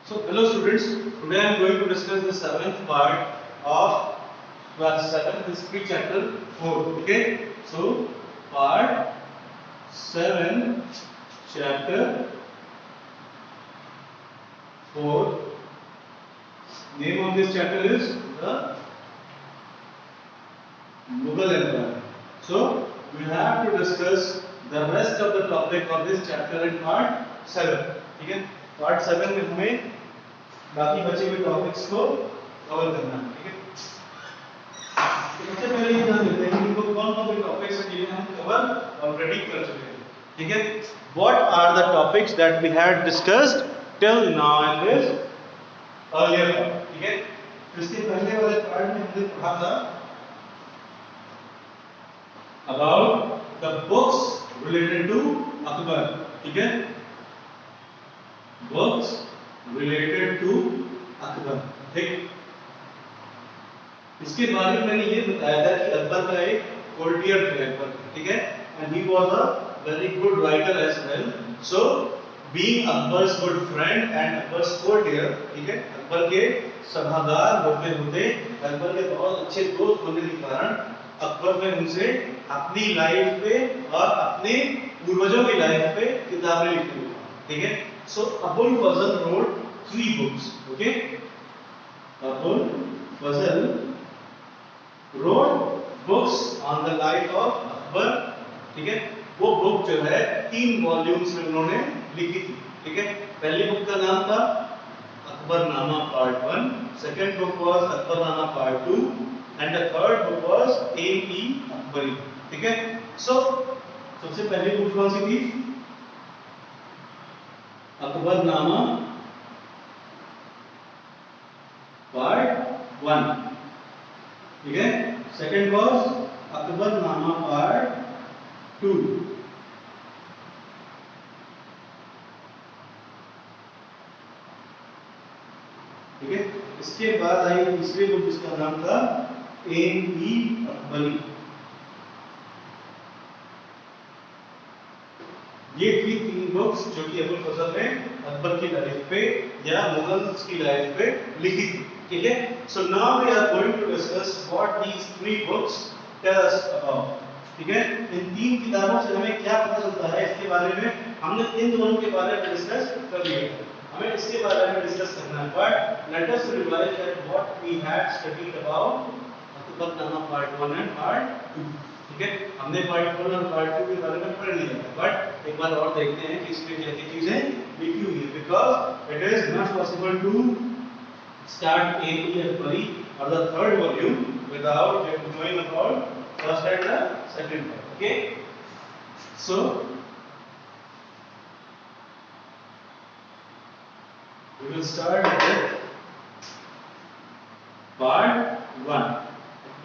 So, hello students. Today I am going to discuss the seventh part of class 7 history chapter 4. Okay. So, part 7 chapter 4. Name of this chapter is the Mughal Empire. So, we have to discuss the rest of the topic of this chapter in part 7. ठीक है. Part 7 में हमें बाकी बचे हुए topics को cover करना है. ठीक है. सबसे पहले ये जान लेते हैं कि इनको कौन कौन से टॉपिक्स हैं जिन्हें हम कवर ऑलरेडी कर चुके हैं. ठीक है. What are the topics that we had discussed till now in this earlier part? ठीक है. तो इसके पहले वाले पार्ट में हमने पढ़ा था about the books related to Akbar. ठीक है. Books related to Akbar. ठीक. इसके बारे में मैंने ये बताया था कि अकबर का एक कोर्टियर थे अकबर. ठीक है. And he was a very good writer as well. So being Akbar's good friend and Akbar's courtier. ठीक है. अकबर के सभागार होते होते अकबर के बहुत अच्छे दोस्त होने के कारण अकबर ने उनसे अपनी लाइफ पे और अपने पूर्वजों की लाइफ पे किताबें लिखी हुई. ठीक है. So Abul Fazl wrote 3 books. Okay. Abul Fazl wrote books on the life of Akbar. ठीक है. वो बुक जो है 3 वॉल्यूम्स में उन्होंने लिखी थी. ठीक है. पहली बुक का नाम था Akbarnama part 1, second book was Akbarnama part 2 and the third book was A.E. Akbari. ठीक है. So सबसे पहली बुक कौन सी थी? अकबरनामा पार्ट 1. ठीक है. Second was Akbarnama part 2. ठीक है. इसके बाद आई तीसरी बुक जिसका नाम था A.E. अकबरी. ये थी 3 बुक्स जो कि अबुल फजल ने अकबर की लाइफ पे या मुगल्स की लाइफ पे लिखी थी. ठीक है. So now we are going to discuss what these 3 books tell us about. ठीक है. इन 3 किताबों से हमें क्या पता चलता है इसके बारे में हमने इन दोनों के बारे में डिस्कस कर लिया है. हमें इसके बारे में डिस्कस करना है. But let us revise that what we had studied about Akbarnama part 1 and part 2. ठीक है. हमने पार्ट 1 और पार्ट 2 के बारे में पढ़ लिया है. बट एक बार और देखते हैं कि इसमें क्या क्या चीजें लिखी हुई है. Because it is not possible to start A.E. Akbari or the third volume without knowing about first and the second part. Okay. So we will start with part 1.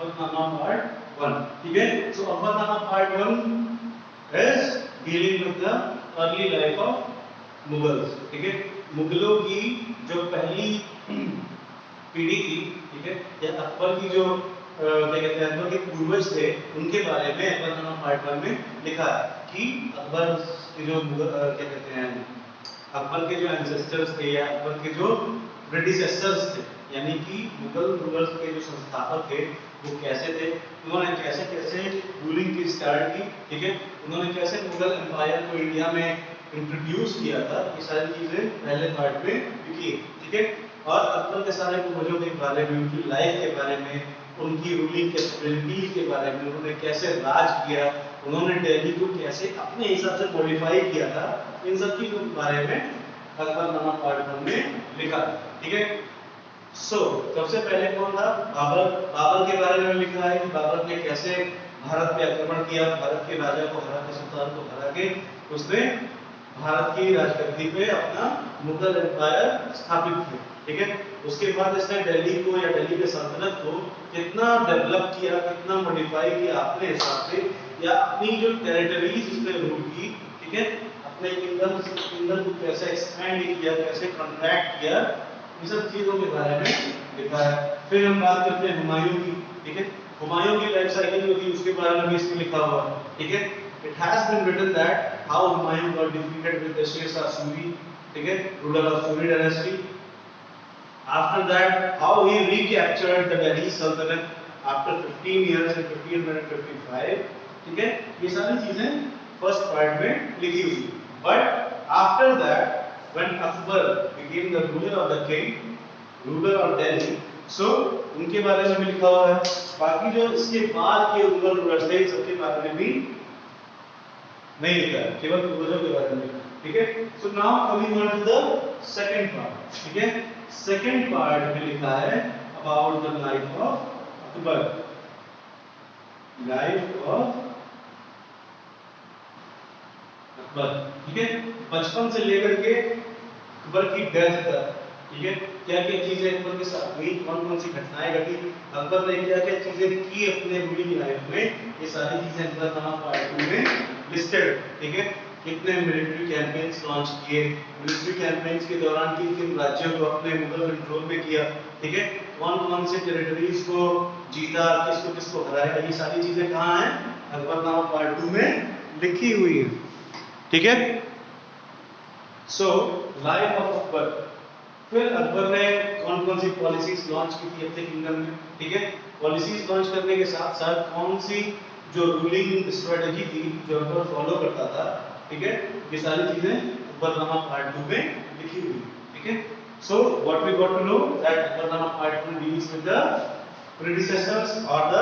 Akbarnama part 1. ठीक है. So Akbarnama part 1 is dealing with the early life of Mughals. ठीक है. मुगलों की जो पहली पीढ़ी थी. ठीक है. या अकबर की जो क्या कहते हैं अकबर के पूर्वज थे उनके बारे में अकबरनामा पार्ट 1 में लिखा है कि अकबर के जो क्या कहते हैं अकबर के जो एंसेस्टर्स थे या अकबर के जो प्रेडिसेसर्स थे यानी कि मुगल रूलर्स के जो संस्थापक थे वो कैसे थे, उन्होंने कैसे कैसे रूलिंग की स्टार्ट की. ठीक है. उन्होंने कैसे मुगल एम्पायर को इंडिया में इंट्रोड्यूस किया था. ये सारी चीजें पहले पार्ट में लिखी है. ठीक है. और अकबर के सारे पूर्वजों के बारे में, उनकी लाइफ के बारे में, उनकी रूलिंग कैपेबिलिटीज के बारे में, उन्होंने कैसे राज किया, उन्होंने दिल्ली को कैसे अपने हिसाब से मॉडिफाई किया था, इन सब चीजों के बारे में अकबरनामा पार्ट 1 में लिखा. ठीक है. सो सबसे पहले कौन था? बाबर. बाबर के बारे में लिखा है कि बाबर ने कैसे भारत पे आक्रमण किया, भारत के राजा को हरा के, सुल्तान को हरा के उसने भारत की राजगद्दी पे अपना मुगल एम्पायर स्थापित किया. ठीक है. उसके बाद इसने दिल्ली को या दिल्ली के सल्तनत को कितना डेवलप किया, कितना मॉडिफाई किया अपने हिसाब से, या अपनी जो टेरिटरीज इसने रूल की. ठीक है. अपने किंगडम को कैसे एक्सपैंड किया, कैसे कॉन्ट्रैक्ट किया, इन सब चीजों के बारे में लिखा है. फिर हम बात करते हैं हुमायूं की. ठीक है. हुमायूं की लाइफ साइकिल जो थी उसके बारे में भी इसमें लिखा हुआ है. ठीक है. It has been written that how Humayun got defeated with the Sher Shah Suri. ठीक है. Ruler of Suri dynasty. After that, how he recaptured the Delhi Sultanate after 15 years in 1555. ठीक है, ये सारी चीजें फर्स्ट पार्ट में लिखी हुई. But after that, when Akbar became the ruler of the king, ruler of Delhi, so उनके बारे में भी लिखा हुआ है. बाकी जो इसके बाद के रूलर्स थे सबके बारे में भी नहीं लिखा है, केवल पूर्वजों के बारे में. ठीक है. So now coming on to the second part. ठीक है, सेकंड पार्ट में लिखा है about the life of Akbar. Life of Akbar. ठीक है, बचपन से लेकर के अकबर की डेथ तक. ठीक है, क्या क्या चीजें अकबर के साथ हुई, कौन कौन सी घटनाएं घटी, अकबर ने क्या क्या चीजें की अपने रूलिंग लाइफ में, ये सारी चीजें अकबरनामा पार्ट 2 में लिस्टेड. ठीक है, कितने मिलिट्री कैंपेन्स लॉन्च किए, मिलिट्री कैंपेन्स के दौरान किन किन राज्यों को अपने मुगल कंट्रोल में किया. ठीक है, कौन कौन से टेरिटरीज को जीता, किसको किसको हराया, ये सारी चीजें कहाँ हैं, अकबरनामा पार्ट 2 में लिखी हुई है. ठीक है. So life of Akbar. फिर अकबर ने कौन कौन सी पॉलिसीज लॉन्च की थी अपने किंगडम में. ठीक है, पॉलिसीज लॉन्च करने के साथ साथ कौन सी जो रूलिंग स्ट्रेटजी थी जो अकबर फॉलो करता था. ठीक है, ये सारी चीजें अकबरनामा पार्ट 2 में लिखी हुई. ठीक है. So what we got to know that Akbarnama part 2 deals with the predecessors और the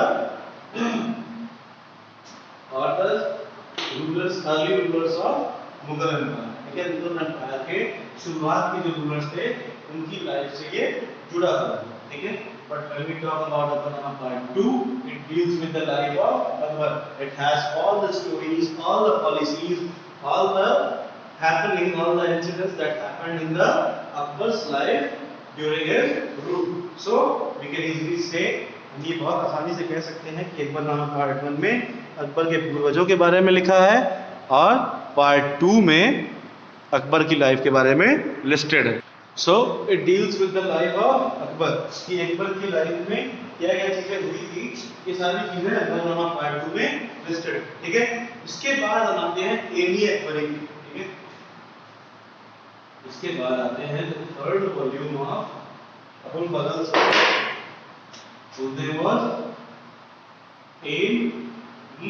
rulers, early rulers of Mughal empire. ठीक है, मुगल एम्पायर के शुरुआत के जो रूलर्स थे उनकी लाइफ से ये जुड़ा हुआ है. ठीक है. But when we talk about Akbarnama Part 2, it deals with the life of Akbar. It has all the stories, all the policies, all the happening, all the incidents that happened in the Akbar's life during his rule. So we can easily say, हम ये बहुत आसानी से कह सकते हैं कि Akbarnama part 1 में अकबर के पूर्वजों के बारे में लिखा है और पार्ट 2 में अकबर की लाइफ के बारे में लिस्टेड है. So it deals with the life of Akbar, कि अकबर की लाइफ में क्या क्या चीजें हुई थी, ये सारी चीजें अकबरनामा पार्ट 2 में लिस्टेड. ठीक है. इसके बाद हम आते हैं एनी अकबरी. ठीक है, इसके बाद आते हैं the third volume of Abul Fazal साहब. So there was A.E.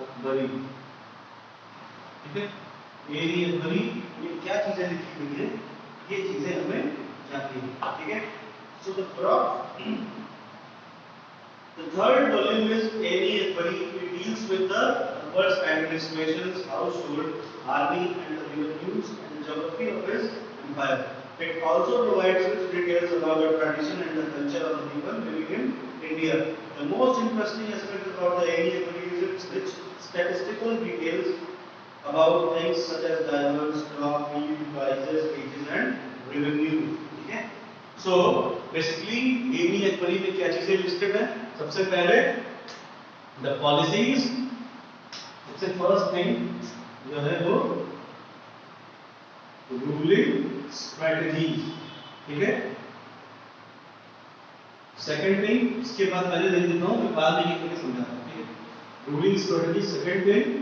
Akbari. ठीक है, A.E. अकबरी ये क्या चीजें लिखी हुई है, ये चीजें हमें जाननी है. ठीक है. So the third volume is A.E. Akbari. It deals with the Akbar's administrations, household, army, and the revenues and geography of his empire. It also provides rich details about the tradition and the culture of the people living in India. The most interesting aspect about the A.E. Akbari is its rich statistical details about things such as diamonds, crop, yield, prices, wages, and revenue. ठीक है. So basically A.E. Akbari में क्या चीजें listed है. सबसे पहले the policies. सबसे first thing जो है वो रूलिंग स्ट्रेटजीज. ठीक है. सेकंड थिंग, इसके बाद पहले देख देता हूँ फिर बाद में ये करके समझाता हूँ. ठीक है. Ruling strategy. Second thing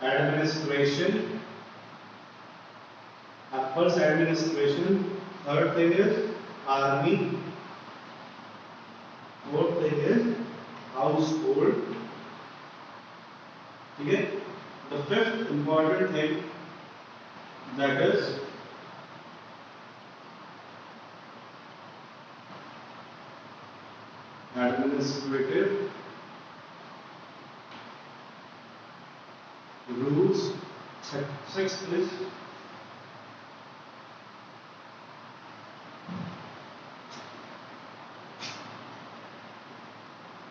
administration, Akbar's administration. Third thing is army. Fourth thing is household. ठीक है. The fifth important thing that is administrative rules. Sixth is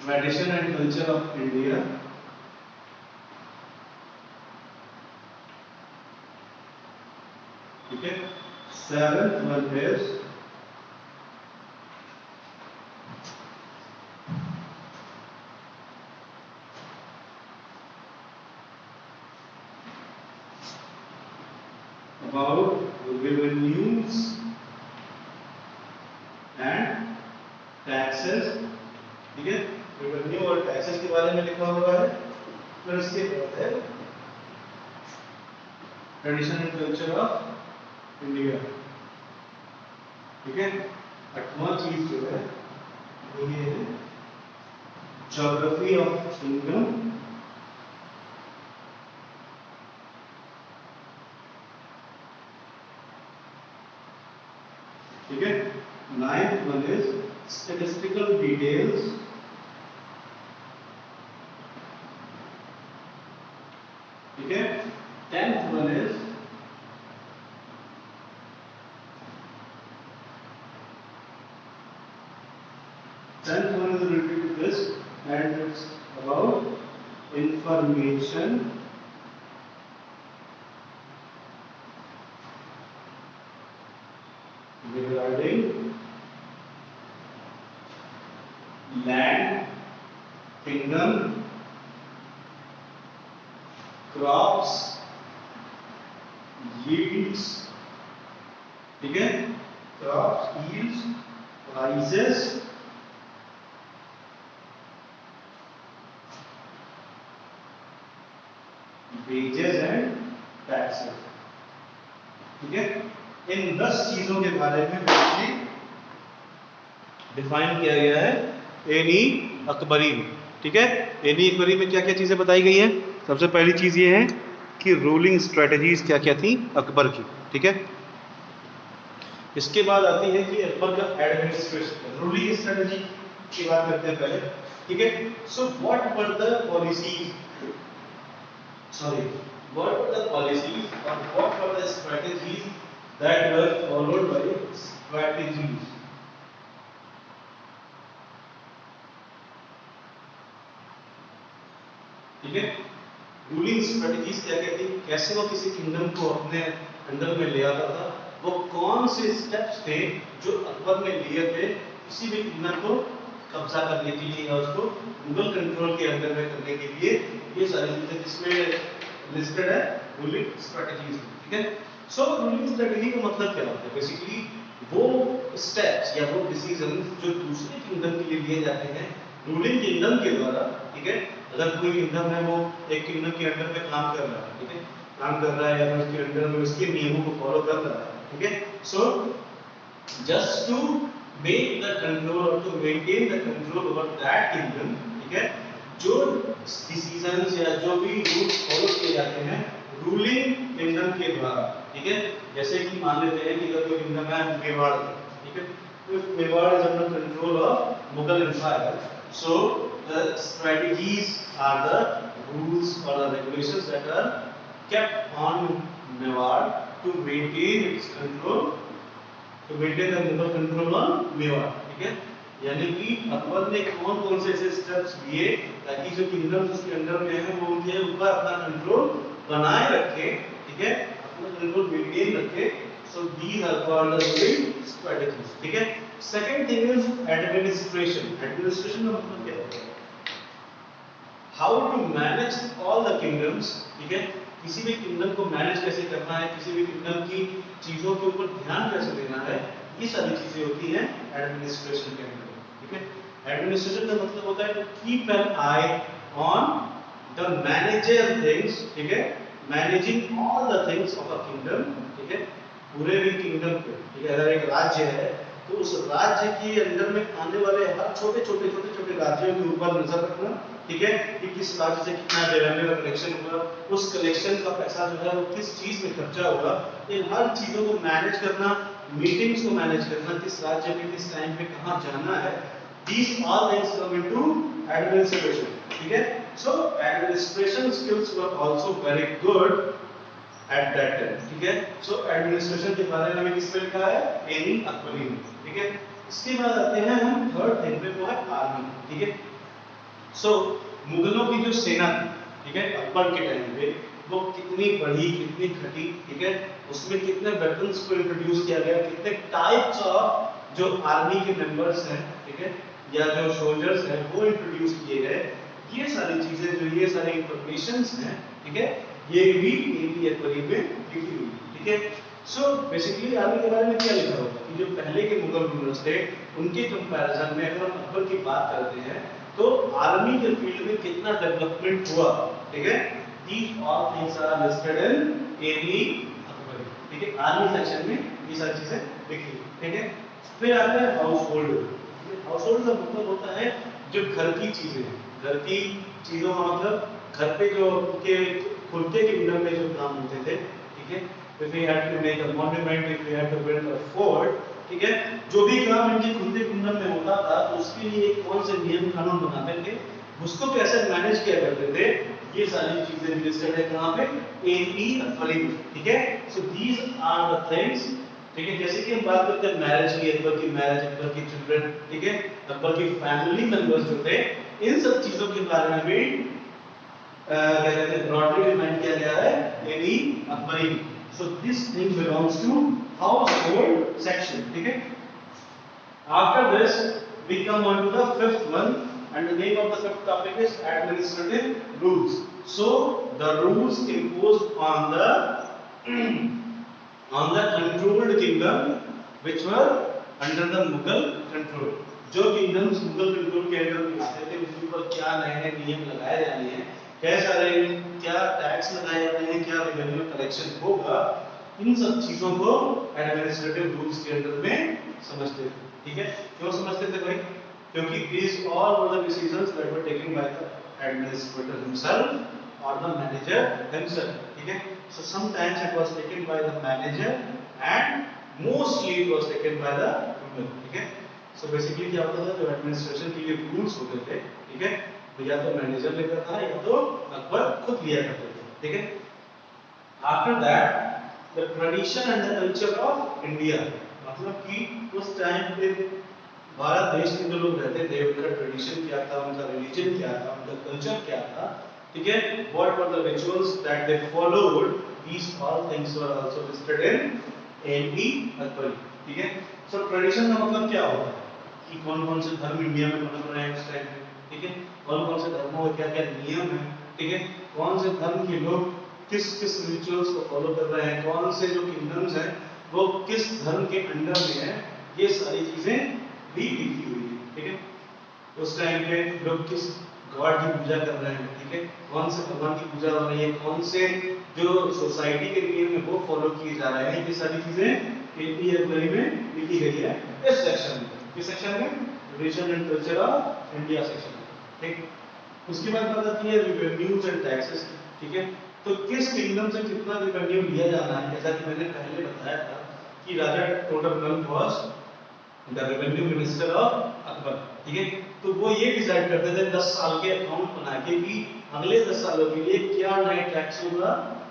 tradition and culture of India. ठीक है. Seventh one is about revenues and taxes ठीक है, revenue और taxes के बारे में लिखा हुआ है। फिर इसके बाद है tradition and culture of India. ठीक है, 8वां चीज जो है वो ये है ज्योग्राफी ऑफ किंगडम। ठीक है, 9th one is statistical details. ठीक है, 10th one is related to this, and it's about information regarding land, kingdom, crops, yields। ठीक है, crops, yields, prices, wages and taxes. ठीक है, इन 10 चीजों के बारे में डिफाइन किया गया है एनी अकबरी में। ठीक है, एनी अकबरी में क्या क्या चीजें बताई गई हैं? सबसे पहली चीज ये है कि रूलिंग स्ट्रेटजीज क्या क्या थी अकबर की। ठीक है, इसके बाद आती है कि अकबर का एडमिनिस्ट्रेशन, रूलिंग स्ट्रेटजी की बात करते हैं पहले। ठीक है, so what were the policies, what were the policies or what were the strategies that were followed by strategies? ठीक है, रूलिंग स्ट्रेटजीज क्या कहती है, कैसे वो किसी किंगडम को अपने अंडर में ले आता था, वो कौन से स्टेप्स थे जो अकबर ने लिए थे किसी भी किंगडम को कब्जा करने के लिए या उसको मुगल कंट्रोल के अंदर में करने के लिए। ये सारी चीजें जिसमें लिस्टेड है रूलिंग स्ट्रेटजीज। ठीक है, सो रूलिंग स्ट्रेटजी का मतलब क्या होता है? बेसिकली वो स्टेप्स या वो डिसीजंस जो दूसरे किंगडम के लिए लिए जाते हैं रूलिंग किंगडम के द्वारा। ठीक है, अगर कोई किंगडम है वो एक किंगडम के अंडर में काम कर रहा है, ठीक है, काम कर रहा है या फिर उसके अंडर में उसके नियमों को फॉलो कर रहा है। ठीक है, so just to make the control और to maintain the control over that kingdom. ठीक है, जो डिसीजंस या जो भी रूल्स फॉलो किए जाते हैं रूलिंग किंगडम के द्वारा। ठीक है, जैसे कि मान लेते हैं कि अगर कोई किंगडम है मेवाड़, ठीक है, तो Mewar is under control of Mughal empire, so the strategies are the rules और the regulations that are kept on Mewar to maintain its control, to maintain the Mughal control on Mewar. ठीक है, यानी कि अकबर ने कौन कौन से ऐसे स्टेप्स लिए ताकि जो किंगडम उसके अंडर में है वो उनके ऊपर अपना कंट्रोल बनाए रखे। ठीक है, अपना कंट्रोल मेंटेन रखे। So these are called the ruling strategies. ठीक है, second thing is administration. Administration का मतलब क्या होता है? How to manage all the kingdoms. ठीक है, किसी भी किंगडम को मैनेज कैसे करना है, किसी भी किंगडम की चीजों के ऊपर ध्यान कैसे देना है, ये सारी चीजें होती हैं एडमिनिस्ट्रेशन के अंदर। ठीक है, एडमिनिस्ट्रेशन का मतलब होता है to keep an eye on the manager things. ठीक है, managing all the things of a kingdom. ठीक है, पूरे भी किंगडम पे। ठीक है, अगर एक राज्य है तो उस राज्य के अंदर में आने वाले हर छोटे छोटे राज्यों के ऊपर नजर रखना। ठीक है, कि किस राज्य से कितना रेवेन्यू का कलेक्शन हुआ, उस कलेक्शन का पैसा जो है वो किस चीज में खर्चा होगा, इन हर चीजों को मैनेज करना, मीटिंग्स को मैनेज करना, किस राज्य में किस टाइम पे कहां जाना है। These all things come into administration. ठीक है, so administration skills were also very good at that time. ठीक है, so administration के बारे में किसने लिखा है? एनी अकबरी ने। ठीक है, इसके बाद आते हैं हम थर्ड थिंग पे, वो है आर्मी। ठीक है, सो मुगलों की जो सेना थी, ठीक है, अकबर के टाइम पे वो कितनी बड़ी कितनी घटी। ठीक है, उसमें कितने वेपन्स को इंट्रोड्यूस किया गया, कितने टाइप्स ऑफ जो आर्मी के मेंबर्स हैं, ठीक है, या जो सोल्जर्स हैं वो इंट्रोड्यूस किए गए। ये सारी चीजें जो ये सारी इंफॉर्मेशंस हैं, ठीक है, ये भी एनी अकबरी में लिखी हुई है। ठीक है, सो बेसिकली आर्मी के बारे में क्या लिखा होगा? कि जो पहले के मुगल रूलर्स थे उनके कंपैरिजन में अगर हम अकबर की बात करते हैं तो आर्मी के फील्ड में कितना डेवलपमेंट हुआ, ठीक है, these all things are listed in any Akbari, ठीक है, आर्मी सेक्शन में ये सारी चीजें लिखी, ठीक है। फिर आता है हाउस होल्ड। हाउस होल्ड का मतलब होता है जो घर की चीजें, घर की चीजों का मतलब घर पे जो उनके खुद के किंगडम में जो काम होते थे, ठीक है, if we had to make a monument, if we had to build a fort, ठीक है, जो भी काम इनके खुद के किंगडम में होता था तो उसके लिए कौन से नियम कानून बनाते थे, उसको कैसे मैनेज किया करते थे, ये सारी चीजें लिस्टेड है कहां पे, एनी अकबरी, ठीक है। So these are the things, ठीक है। जैसे कि हम बात करते हैं मैरिज की, अकबर की मैरिज, अकबर की चिल्ड्रन, ठीक है, अकबर की फैमिली मेंबर्स जो थे, इन सब चीजों के बारे में भी क्या कहते हैं ब्रॉडली डिफाइन किया गया है Ain-i Akbari. So this thing belongs to household section, ठीक है। After this we come on to the fifth one and the name of the fifth topic is administrative rules. So the rules imposed on the controlled kingdom which were under the Mughal control. जो kingdoms Mughal control के under में आते थे उसके ऊपर क्या नए नए नियम लगाए जाने हैं, कैसा रहेगा, क्या टैक्स लगाए जाते हैं, क्या रेवेन्यू कलेक्शन होगा, इन सब चीजों को एडमिनिस्ट्रेटिव रूल्स के अंडर में समझते थे, ठीक है। क्यों समझते थे भाई, क्योंकि these all were the decisions that were taken by the administrator himself or the manager himself, ठीक है। So sometimes it was taken by the manager and mostly it was taken by the women, ठीक है। So basically क्या होता था, जो administration के लिए रूल्स होते थे, ठीक है, तो या तो मैनेजर लेता था या तो अकबर खुद लिया करते थे, ठीक है। After that the tradition and the culture of India, मतलब कि उस टाइम पे भारत देश में जो लोग रहते थे उनका ट्रेडिशन क्या था, उनका रिलीजन क्या था, उनका कल्चर क्या था, ठीक है, what were the rituals that they followed, these all things were also listed in Ain-i Akbari, ठीक है। सो ट्रेडिशन का मतलब क्या होता है कि कौन-कौन से धर्म इंडिया में पनप रहे हैं उस टाइम पे, ठीक है, कौन-कौन से धर्मों के क्या-क्या नियम है, ठीक है, कौन से धर्म के लोग किस-किस रिचुअल्स को फॉलो कर रहे हैं, कौन से जो किंगडम्स हैं वो किस धर्म के अंडर में है, ये सारी चीजें भी लिखी हुई है, ठीक है। उस टाइम पे लोग किस गॉड की पूजा कर रहे हैं, ठीक है, कौन से भगवान की पूजा हो रही है, कौन से जो सोसाइटी के नियम है वो फॉलो किए जा रहे हैं, ये सारी चीजें एपी अकबरी में लिखी गई है इस सेक्शन में। किस सेक्शन में, religion and culture of India section में, ठीक। उसके बाद बात आती है रेवेन्यूज एंड टैक्सेस की, ठीक है। तो किस किंगडम से कितना रेवेन्यू लिया जाना है, जैसा कि मैंने पहले बताया था कि Raja Todarmal was the revenue minister of Akbar, ठीक है। तो वो ये डिसाइड करते थे 10 साल के अकाउंट बना के कि अगले 10 सालों के लिए क्या नए टैक्सों का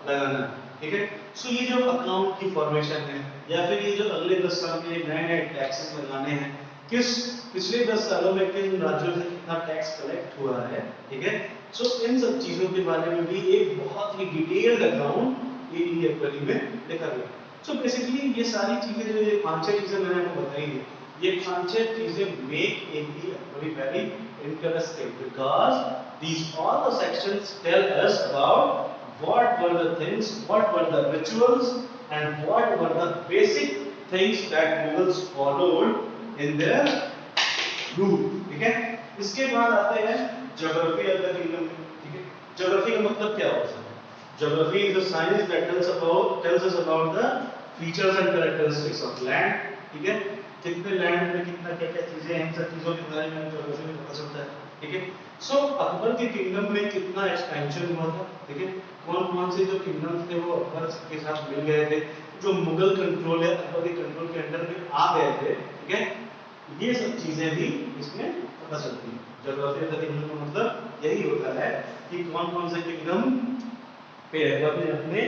लगाना है, ठीक है। सो ये जो अकाउंट की फॉर्मेशन है या फिर ये जो अगले 10 साल के नए नए टैक्सेस लगाने हैं, किस पिछले 10 सालों में किन राज्यों से कितना टैक्स कलेक्ट हुआ है, ठीक है। सो इन सब चीजों के बारे में भी एक बहुत ही डिटेल्ड अकाउंट एपी अकबरी में लिखा गया। सो बेसिकली ये सारी चीजें जो ये 5-6 चीजें मैंने आपको बताई है, ये 5-6 चीजें make AP Akbari very interesting because these all the sections tell us about what were the things, what were the rituals and what were the basic things that Mughals followed in their rule, ठीक है। इसके बाद आते हैं geography of the kingdom, ठीक है। Geography का मतलब क्या होता है, geography is a science that tells us about the features and characteristics of land, ठीक है, कितने लैंड में कितना क्या क्या चीजें हैं, इन सब चीजों के बारे में ज्योग्राफी में पता चलता है, ठीक है। सो अकबर के किंगडम में कितना एक्सपेंशन हुआ था, ठीक है, कौन कौन से जो किंगडम्स थे वो अकबर के साथ मिल गए थे, जो मुगल कंट्रोल है अकबर के कंट्रोल के अंडर में आ गए थे, ठीक है, ये सब चीजें भी इसमें पता चलती हैं। ज्योग्राफी ऑफ द किंगडम का मतलब यही होता है कि कौन कौन से किंगडम पे अकबर ने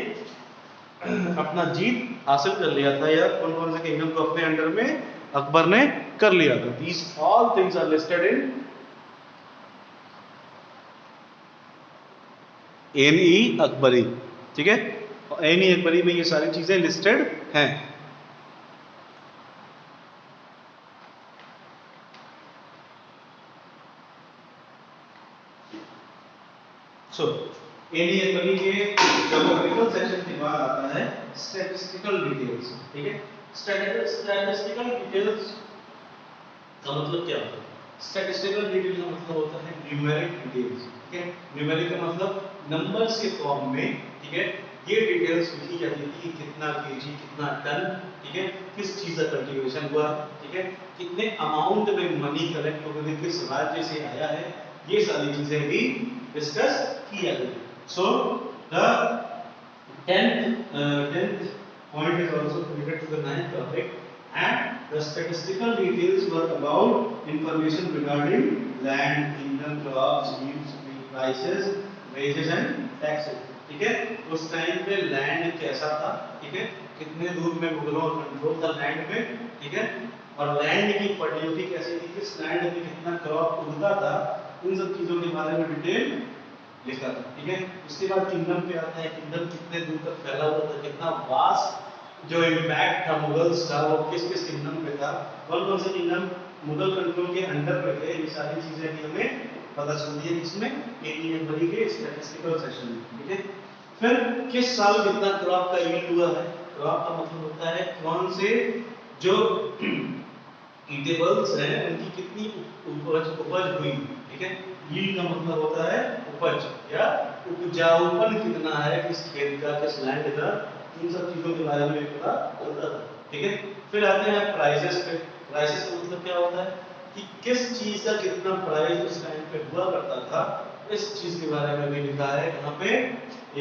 अपना जीत हासिल कर लिया था या कौन कौन से किंगडम को अपने अंडर में अकबर ने कर लिया था। These all things are listed in any Akbari, ठीक है, एनी अकबरी में ये सारी चीजें लिस्टेड हैं। सो एनी अकबरी के ज्योग्राफिकल सेक्शन के बाद आता है स्टैटिस्टिकल डिटेल्स, ठीक है। स्टैटिस्टिकल डिटेल्स का मतलब क्या होता है? स्टैटिस्टिकल डिटेल का मतलब होता है न्यूमेरिक डिटेल्स, ठीक है। न्यूमेरिक का मतलब नंबर्स के फॉर्म में, ठीक है, ये डिटेल्स लिखी जाती है कि कितना केजी, कितना टन, ठीक है, किस चीज का कल्टीवेशन हुआ, ठीक है, कितने अमाउंट में मनी कलेक्ट हो गई, किस राज्य से आया है, ये सारी चीजें भी डिस्कस की जाती है। So the 10th point is also related to the 9th topic, and the statistical details were about information regarding land, kingdom, crops, yields, prices, wages and taxes, ठीक है। उस टाइम पे लैंड कैसा था, ठीक है, कितने दूर में मुगलों का कंट्रोल था लैंड पे, ठीक है, और लैंड की फर्टिलिटी कैसी थी, किस लैंड में कितना क्रॉप उगता था, इन सब चीजों के बारे में डिटेल लिखा था, ठीक है। उसके बाद किंगडम पे आता है, किंगडम कितने दूर तक फैला हुआ था, कितना वास्ट जो इम्पैक्ट था मुगल्स का वो किस किस किंगडम पे था, कौन कौन से किंगडम मुगल कंट्रोल के अंडर पे थे, ये सारी चीजें भी हमें पता चलती है इसमें एनियन बड़ी के स्टैटिस्टिकल सेक्शन में, ठीक है। फिर किस साल कितना क्रॉप का यील्ड हुआ है, क्रॉप का मतलब होता है कौन से जो ईटेबल्स हैं उनकी कितनी उपज हुई, ठीक है। यील्ड का मतलब होता है उपज या उपजाऊपन कितना है किस खेत का, किस लैंड का, इन सब चीजों के बारे में पता चलता था, ठीक है। फिर आते हैं प्राइसेस पे। प्राइसेस का मतलब क्या होता है कि किस चीज का कितना प्राइस उस टाइम पे हुआ करता था, इस चीज के बारे में भी लिखा है कहां पे,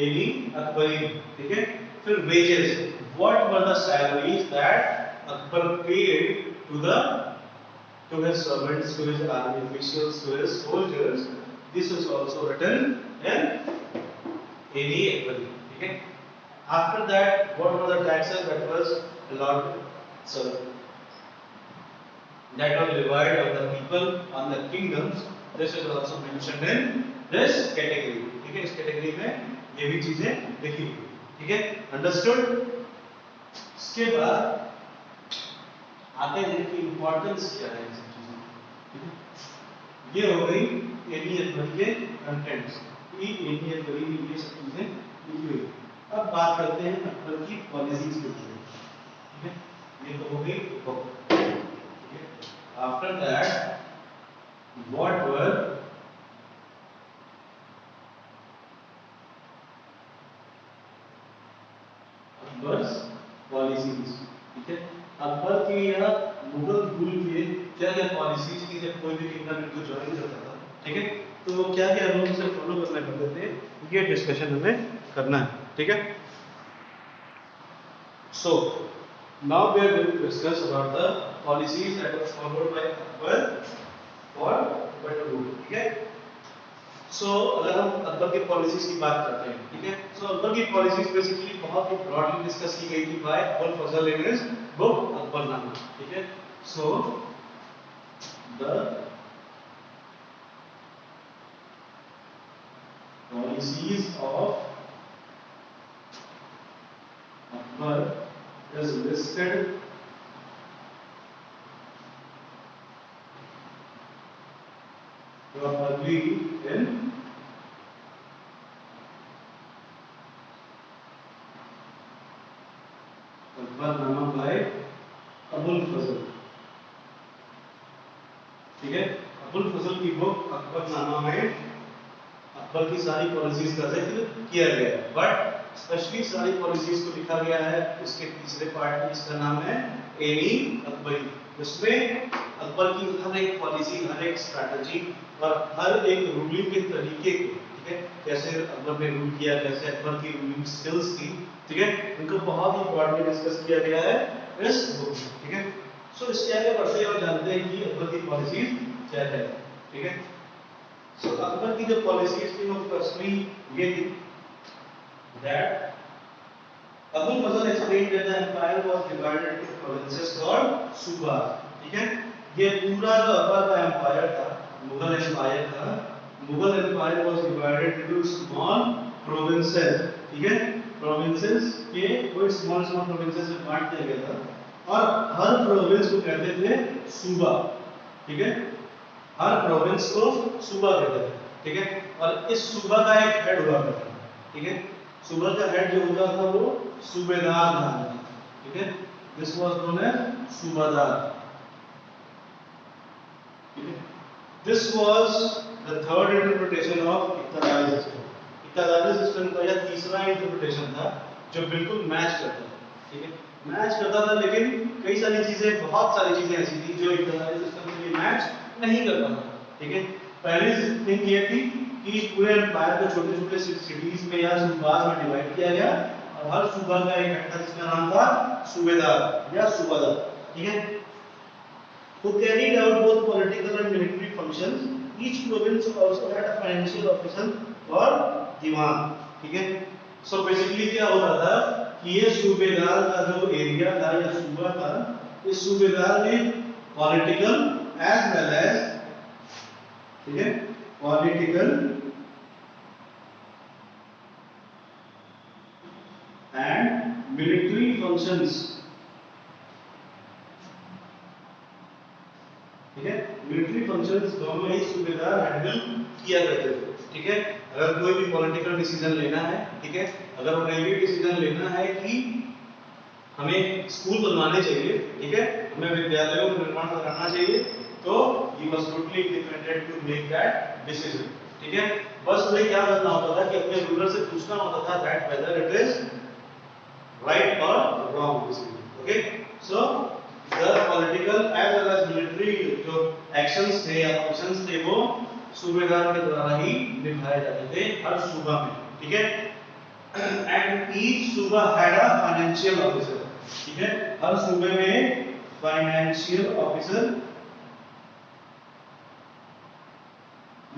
एनी अकबरी, ठीक है। फिर wages, what were the salaries that Akbar paid to his servants, to his army officials, to his soldiers. This is also written in any Akbari, okay. After that, what were the taxes that was allotted, so that was levied on the people, on the kingdoms? This is also mentioned in this category, ठीक है। इस category में ये भी चीजें लिखी हुई, ठीक है, अंडरस्टूड। इसके बाद आते हैं कि इंपॉर्टेंस क्या है इन सब चीजों की, ये हो गई एनी अकबरी के कंटेंट्स, एनी अकबरी में ये सब चीजें लिखी हुई। अब बात करते हैं अकबर की पॉलिसीज के बारे में, ठीक है, ये तो हो गई बुक, ठीक है। After that what were Akbar's policies, ठीक है। अकबर के या मुगल रूल के क्या क्या पॉलिसीज थी जब कोई भी किंगडम इनको ज्वाइन करता था, ठीक है, तो क्या क्या रूल्स से फॉलो करना पड़ते थे, ये डिस्कशन हमें करना है, ठीक है। So now we are going to discuss about the policies that were followed by Akbar for better rule, ठीक है। सो अगर हम अकबर की पॉलिसीज की बात करते हैं, ठीक है, सो अकबर की पॉलिसीज बेसिकली बहुत ही ब्रॉडली डिस्कस की गई थी by Abul Fazal in his book Akbarnama, ठीक है। So the policies of Akbar is listed properly in Akbarnama by Abul Fazal, ठीक है। अबुल फजल की बुक अकबरनामा में अकबर की सारी पॉलिसीज का जिक्र किया गया है, बट स्पेशली सारी पॉलिसीज को लिखा गया है इसके तीसरे पार्ट में, इसका नाम है एनी अकबरी। उसमें अकबर की हर एक पॉलिसी, हर एक स्ट्रैटेजी और हर एक रूलिंग के तरीके को, ठीक है, कैसे अकबर ने रूल किया, कैसे अकबर की रूलिंग स्किल्स थी, ठीक है, उनको बहुत ही ब्रॉडली डिस्कस किया गया है इस बुक में, ठीक है। सो इसके आगे बढ़ते हैं और जानते हैं कि अकबर की पॉलिसीज क्या है, ठीक है। सो अकबर की जो पॉलिसीज थी वो फर्स्टली ये थी that Abul Fazl explained that the empire was divided into provinces called subas, ठीक है। ये पूरा जो अकबर का एम्पायर था, मुगल एम्पायर था, Mughal empire was divided into small provinces, ठीक है। प्रोविंसेस के कोई स्मॉल स्मॉल प्रोविंसेस में बांट दिया गया था और हर प्रोविंस को कहते थे सूबा, ठीक है। हर प्रोविंस को सूबा कहते थे, ठीक है। और इस सूबा का एक हेड हुआ करता था, ठीक है। सूबा का हेड जो होता था वो सूबेदार नाम था, ठीक है। This was known as Subadar. This was the third interpretation of इक्तदारी सिस्टम. इक्तदारी सिस्टम का यह तीसरा इंटरप्रिटेशन था जो बिल्कुल मैच करता था. ठीक है, मैच करता था, लेकिन कई सारी चीजें, बहुत सारी चीजें ऐसी थी जो इक्तदारी सिस्टम के लिए मैच नहीं करता था. ठीक है, पहली थिंग ये थी कि पूरे एम्पायर को छोटे छोटे सिटीज में या सूबाज में डिवाइड किया गया और हर सूबा का एक हेड था जिसका नाम था सूबेदार या सूबादार. ठीक है, who carried out both political and military functions. Each province also had a financial officer or दीवान. ठीक है, सो बेसिकली क्या हो रहा था कि ये सूबेदार का जो एरिया था या सूबा था, इस सूबेदार ने पॉलिटिकल एज वेल एज, ठीक है, पॉलिटिकल एंड मिलिट्री फंक्शंस. ठीक है, मिलिट्री फंक्शंस दोनों ही सूबेदार हैंडल किया करते थे. ठीक है, अगर कोई भी पॉलिटिकल डिसीजन लेना है, ठीक है, अगर उन्हें ये डिसीजन लेना है कि हमें स्कूल बनवाने चाहिए, ठीक है, हमें विद्यालयों का निर्माण कराना चाहिए, तो ही was totally independent to make that decision. ठीक है, बस उन्हें क्या करना होता था कि अपने रूलर से पूछना होता था that whether it is right और wrong decision. Okay, so the political as well as military जो actions थे या functions थे वो सूबेदार के द्वारा ही निभाए जाते थे हर सूबा में. ठीक है, and each सूबा had a financial officer. ठीक है, हर सूबे में फाइनेंशियल ऑफिसर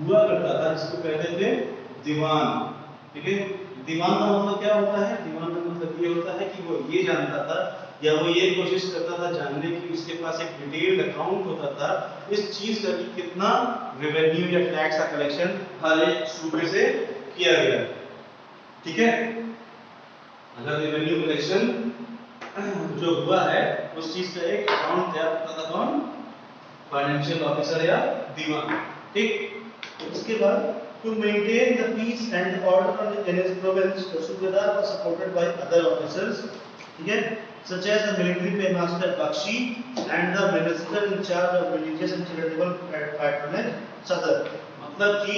हुआ करता था जिसको कहते थे दीवान. ठीक है, दीवान का मतलब क्या होता है? दीवान का मतलब ये होता है कि वो ये जानता था या वो ये कोशिश करता था जानने की, उसके पास एक डिटेल्ड अकाउंट होता था इस चीज का कि कितना रेवेन्यू या टैक्स का कलेक्शन हर एक सूबे से किया गया. ठीक है, अगर रेवेन्यू कलेक्शन जो हुआ है उस चीज का एक अकाउंट तैयार करता था कौन? फाइनेंशियल ऑफिसर या दीवान. ठीक, उसके बाद to maintain the peace and order in his province, the Subedar was supported by other officers, ठीक है, such as the military paymaster Bakshi and the minister in charge of religious and charitable patronage Sadr. मतलब कि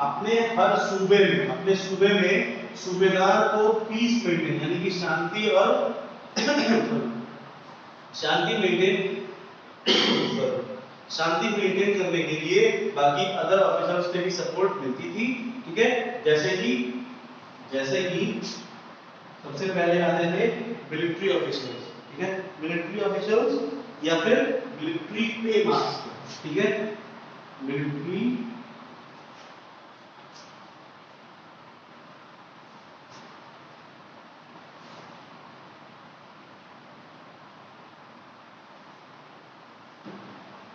अपने हर सूबे में, अपने सूबे में सूबेदार को पीस मेंटेन यानी कि शांति और शांति मेंटेन करने के लिए बाकी अदर ऑफिसर्स से भी सपोर्ट मिलती थी. ठीक है, जैसे कि सबसे पहले आते थे मिलिट्री ऑफिसर्स. ठीक है, मिलिट्री ऑफिसर्स या फिर मिलिट्री पे मास्टर. ठीक है, मिलिट्री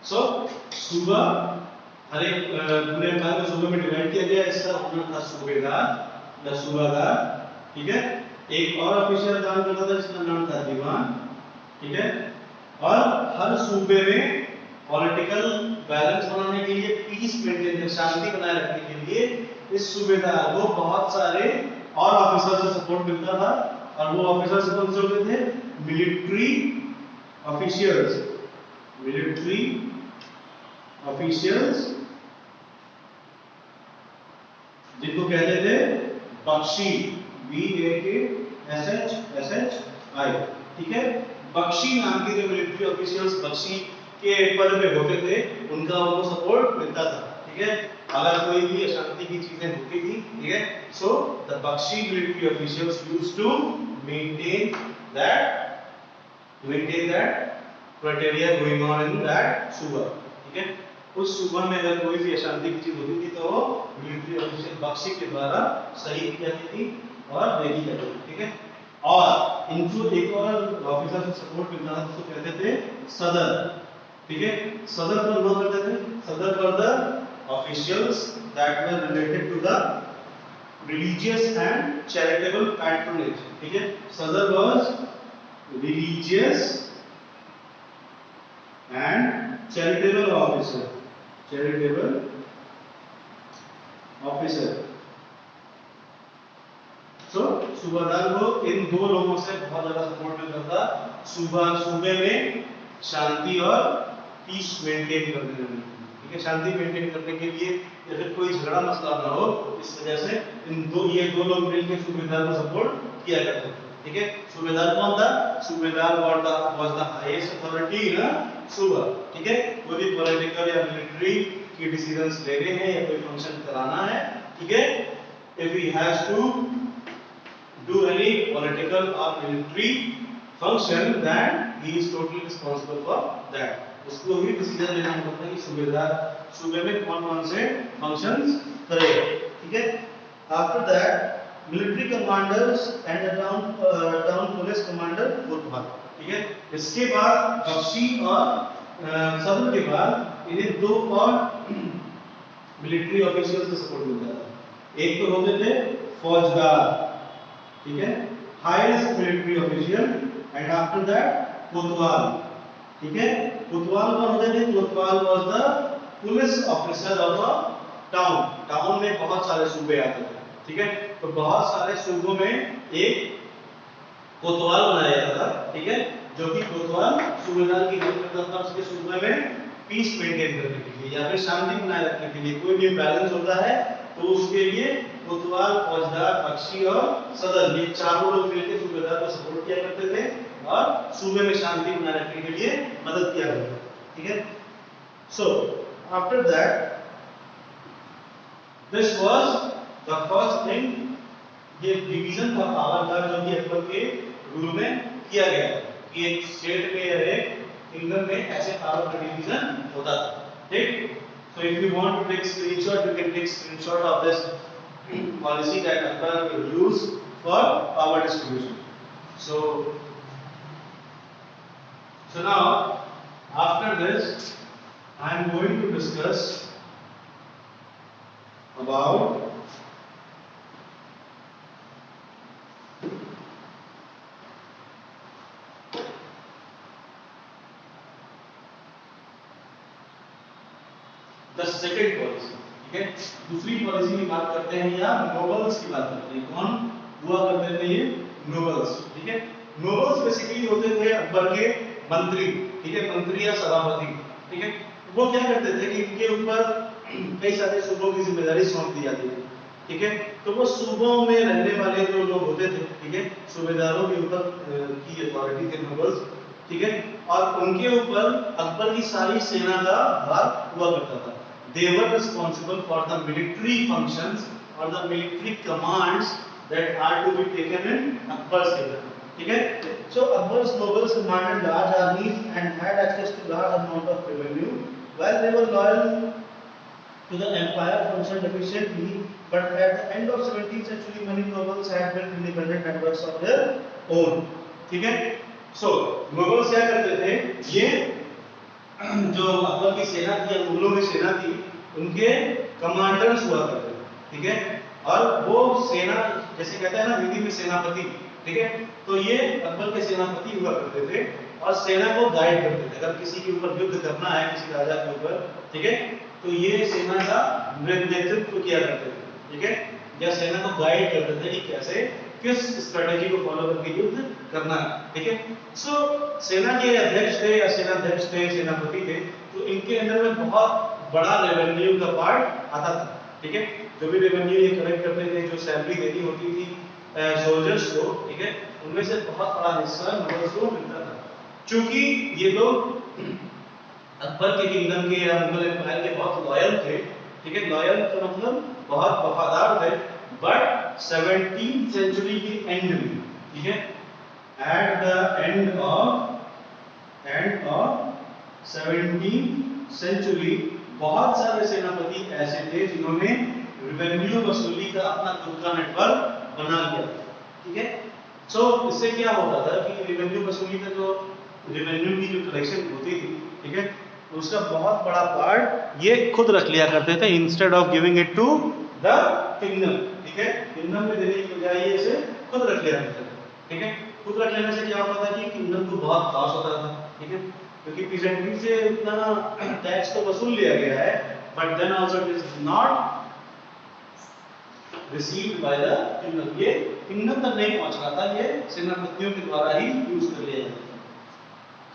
सो सूबा हर एक पूरे एम्पायर को सूबे में डिवाइड किया गया. इसका नाम था सूबेदार या सूबादार. ठीक है, एक और ऑफिसर काम करता था जिसका नाम था दीवान. ठीक है, और हर सूबे में पॉलिटिकल बैलेंस बनाने के लिए, पीस मेंटेन शांति बनाए रखने के लिए इस सूबेदार को बहुत सारे और ऑफिसर से सपोर्ट मिलता था. और वो ऑफिसर्स कौन से होते थे? Military officials. मिलिट्री ऑफिशियल्स जिनको कहते थे बख्शी, BAKSHI. ठीक है, बख्शी नाम के जो मिलिट्री ऑफिशियल्स बख्शी के पद पे होते थे उनका उनको सपोर्ट मिलता था. ठीक है, अगर कोई भी अशांति की चीजें होती थी, ठीक है, so the Bakhshi military officials used to maintain that criteria going on in that subah. ठीक है, उस सूबा में अगर कोई भी अशांति की चीज होती थी तो वो मिलिट्री ऑफिसर बख्शी के द्वारा सही की जाती थी और देखी जाती थी. ठीक है, और इनको एक और ऑफिसर से सपोर्ट मिलता था जिसको कहते थे सदर. ठीक है, सदर को लोग कहते थे, Sadr were the officials that were related to the religious and charitable patronage. ठीक है, Sadr was religious and charitable officer. So subahdar को इन दो लोगों से बहुत ज्यादा सपोर्ट मिलता था। सूबे में शांति और पीस मेंटेन करने के लिए, ठीक है, शांति मेंटेन करने के लिए या फिर कोई झगड़ा मसला ना हो, इस वजह से ये दो लोग मिलकर सूबेदार को सपोर्ट किया करते थे, ठीक है। सूबेदार कौन था? सूबेदार was the highest authority in सूबा, ठीक है। कोई भी पॉलिटिकल या मिलिट्री की डिसीजंस लेने हैं या कोई फंक्शन कराना है, ठीक है, if he has to do any political or military function, then he is totally responsible for that. उसको ही डिसीजन लेना होता है कि सूबेदार सूबे में कौन कौन से फंक्शंस करेगा, ठीक है। After that military commanders and town police commander कोतवाल, ठीक है। इसके बाद बख्शी और सदर के बाद इन्हें दो और मिलिट्री ऑफिशियल्स का सपोर्ट मिलता था। एक तो होते थे फौजदार, ठीक है, highest military official, and after that कोतवाल, ठीक है। कोतवाल कौन होते थे? कोतवाल was the police officer of a town. Town में बहुत सारे सूबे आते थे, ठीक है, तो बहुत सारे सूबों में एक कोतवाल बनाया जाता था, ठीक है, जो कि कोतवाल सूबेदार की हेल्प करता था उसके सूबे में पीस मेंटेन करने के लिए या फिर शांति बनाए रखने के लिए। कोई भी बैलेंस होता है तो उसके लिए कोतवाल, फौजदार, बख्शी और सदर, ये चारों लोग मिलकर सूबेदार को सपोर्ट किया करते थे और सूबे में शांति बनाए रखने के लिए मदद किया करते थे, ठीक है। So after that this was the first thing, ये डिवीजन था पावर का जो कि अकबर के रूल में किया गया कि एक स्टेट में या एक किंगडम में ऐसे पावर का डिवीजन होता था, ठीक। So if you want to take screenshot, you can take screenshot of this policy that Akbar will use for power distribution. So now after this, I am going to discuss about the second policy, ठीक है। दूसरी policy की बात करते हैं या nobles की बात करते हैं। कौन हुआ करते थे ये? नोबल्स, ठीक है। नोबल्स बेसिकली होते थे अकबर के मंत्री, ठीक है, मंत्री या सभापति, ठीक है। वो क्या करते थे कि इनके ऊपर कई सारे सूबों की जिम्मेदारी सौंप दी जाती थी, ठीक है। तो वो सूबों में रहने वाले जो लोग होते थे, ठीक है, सूबेदारों के ऊपर की अथॉरिटी थे नोबल्स, ठीक है, और उनके ऊपर अकबर की सारी सेना का भार हुआ करता था। They were responsible for the military functions or the military commands that are to be taken in Akbar's kingdom, ठीक है। So Akbar's nobles commanded large armies and had access to large amount of revenue. While they were loyal to the empire, functioned efficiently, but at the end of 17th century, many nobles had built independent networks of their own, ठीक है। So nobles क्या करते थे? ये जो अकबर की सेना थी या मुगलों की सेना थी, उनके कमांडर्स हुआ करते थे, ठीक है। और वो सेना, जैसे कहते हैं ना हिंदी में सेनापति, ठीक है, तो ये अकबर के सेनापति हुआ करते थे और सेना को गाइड करते थे। अगर किसी के ऊपर युद्ध करना है, किसी राजा के ऊपर, ठीक है, तो ये सेना का नेतृत्व किया करते थे, ठीक है, या सेना को गाइड करते थे कि कैसे किस स्ट्रेटेजी को फॉलो करके युद्ध करना है, ठीक है। सो सेना के अध्यक्ष थे या सेनाध्यक्ष थे, सेनापति थे, तो इनके अंदर में बहुत बड़ा रेवेन्यू का पार्ट आता था, ठीक है। जो भी रेवेन्यू ये कलेक्ट करते थे, जो सैलरी देनी होती थी सोल्जर्स को, ठीक है, उनमें से बहुत बड़ा हिस्सा नोबल्स को मिलता था। चूंकि ये लोग अकबर के किंगडम के या मुगल एम्पायर के बहुत लॉयल थे, ठीक है, लॉयल का मतलब बहुत वफादार थे, बट 17th सेंचुरी के एंड में, ठीक है, at the end of 17th century बहुत सारे सेनापति ऐसे थे जिन्होंने रेवेन्यू वसूली का अपना खुद का नेटवर्क बना लिया, ठीक है। सो इससे क्या होता था कि रेवेन्यू वसूली का जो रेवेन्यू की जो कलेक्शन होती थी, ठीक है, उसका बहुत बड़ा पार्ट ये खुद रख लिया करते थे instead of giving it to the kingdom, ठीक है। किंगडम में देने की बजाय ये इसे खुद रख लिया करते थे, ठीक है। खुद रख लेने से क्या होता था कि किंगडम को बहुत लॉस होता था, ठीक है, क्योंकि पीजेंट्री से इतना टैक्स तो वसूल लिया गया है, but then also it is not received by the kingdom. ये किंगडम तक नहीं पहुंच रहा था, ये सेनापतियों के द्वारा ही यूज कर लिया जाता था।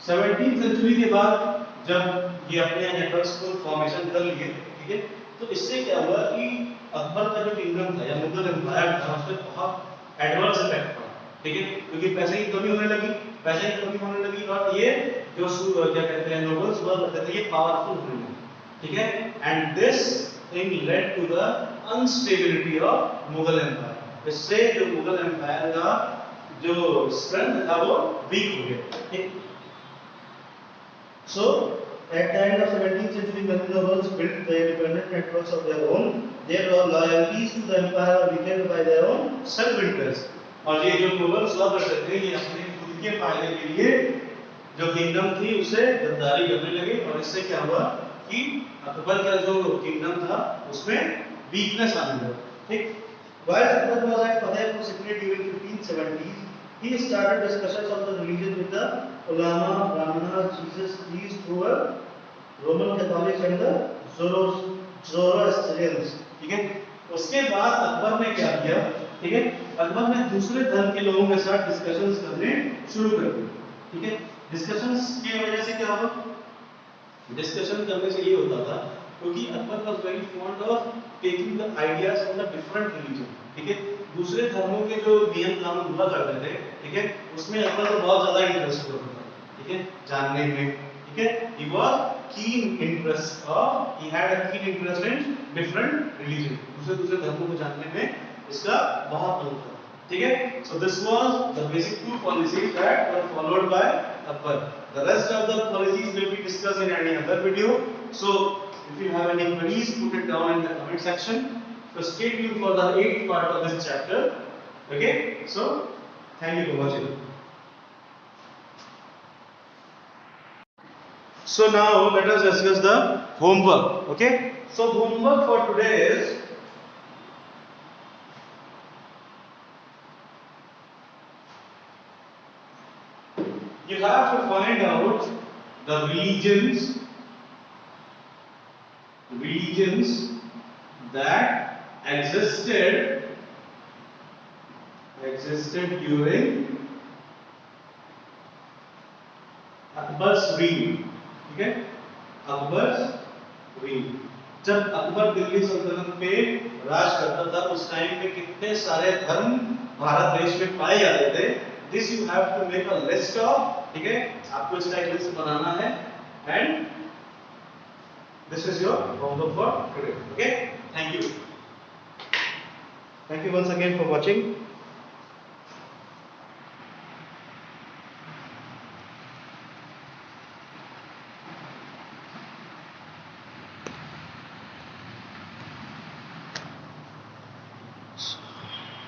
17वीं सेंचुरी के बाद जब ये अपने नेटवर्क्स को फॉर्मेशन कर लिए, ठीक है, तो इससे क्या हुआ कि अकबर का जो किंगडम था या मुगल एम्पायर था उस पर बहुत एडवर्स इफेक्ट पड़ा, ठीक है, क्योंकि पैसे की कमी होने लगी और ये जो क्या कहते हैं नोबल्स हुआ करते थे ये पावरफुल होने लगे, ठीक है, and this thing led to the unstability of Mughal empire. इससे जो मुगल एम्पायर का जो स्ट्रेंथ था वो वीक हो गया, ठीक। So at the end of 17th century, when the nobles built the independent networks of their own, their loyalties to the empire were weakened by their own self-interest. और ये जो nobles हुआ करते थे, ये अपने खुद के फायदे के लिए जो किंगडम थी उसे गद्दारी करने लगे और इससे क्या हुआ कि अकबर का जो किंगडम था उसमें वीकनेस आने लगा, ठीक। While Akbar was at Fatehpur Sikri during 1570s, he started discussions on the religion with the ulama, brahmanas, Jesus priests who were Roman Catholics and the Zoroastrians, ठीक है। उसके बाद अकबर ने क्या किया, ठीक है, अकबर ने दूसरे धर्म के लोगों के साथ डिस्कशंस करने शुरू कर दिए, ठीक है। डिस्कशंस की वजह से क्या हुआ, डिस्कशन करने से ये होता था क्योंकि Akbar was very fond of taking the ideas from the different religion, ठीक है। दूसरे धर्मों के जो नियम कानून हुआ करते थे, ठीक है, उसमें अकबर को बहुत ज्यादा इंटरेस्ट होता था, ठीक है, जानने में, ठीक है। he was keen interest of he had a keen interest in different religion, दूसरे धर्मों को जानने में इसका बहुत मन था, ठीक है। so this was the basic two policies that were followed by Akbar. The rest of the policies will be discussed in any other video. So if you have any queries, put it down in the comment section. So stay tuned for the 8th part of this chapter. Okay, so thank you for watching. So now let us discuss the homework. Okay, so homework for today is you have to find out the religions that existed during Akbar's reign, ठीक है, Akbar's reign। जब अकबर दिल्ली सल्तनत पे राज करता था उस time पे कितने सारे धर्म भारत देश में पाए जाते थे, this you have to make a list of, ठीक है, आपको इसका एक लिस्ट बनाना है and this is your homework for today. Okay, thank you once again for watching.